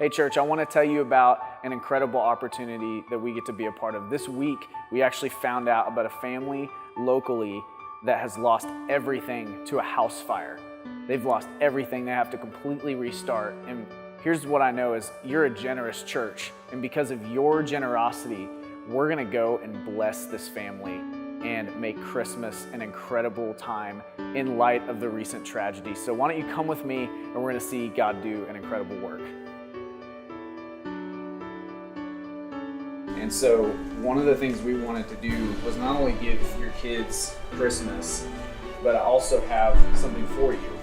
Hey church, I want to tell you about an incredible opportunity that we get to be a part of. This week, we actually found out about a family locally that has lost everything to a house fire. They've lost everything. They have to completely restart. And here's what I know is you're a generous church. And because of your generosity, we're going to go and bless this family and make Christmas an incredible time in light of the recent tragedy. So why don't you come with me and we're going to see God do an incredible work. And so one of the things we wanted to do was not only give your kids Christmas, but I also have something for you.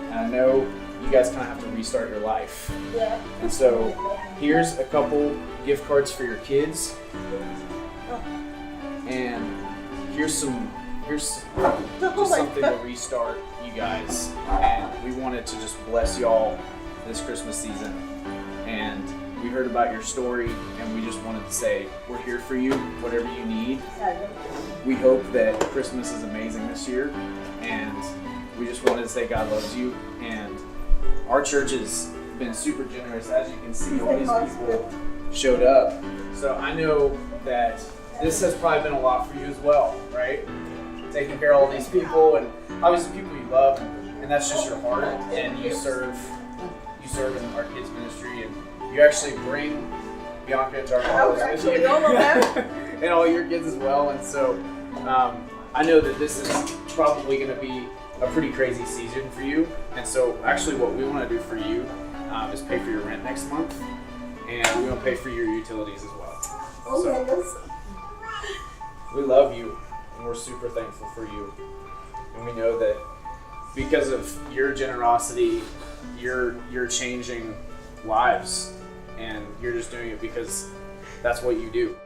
And I know you guys kind of have to restart your life. Yeah. And so here's a couple gift cards for your kids. And here's something to restart you guys. And we wanted to just bless y'all this Christmas season. And we heard about your story, and we just wanted to say, we're here for you, whatever you need. We hope that Christmas is amazing this year, and we just wanted to say God loves you. And our church has been super generous. As you can see, all these people showed up. So I know that this has probably been a lot for you as well, right? Taking care of all these people, and obviously people you love, and that's just your heart, and you serve in our kids ministry, and you actually bring Bianca and Charles with you, and all your kids as well. And so I know that this is probably going to be a pretty crazy season for you. And so actually what we want to do for you is pay for your rent next month, and we want to pay for your utilities as well. So we love you, and we're super thankful for you. And we know that because of your generosity, you're changing lives, and you're just doing it because that's what you do.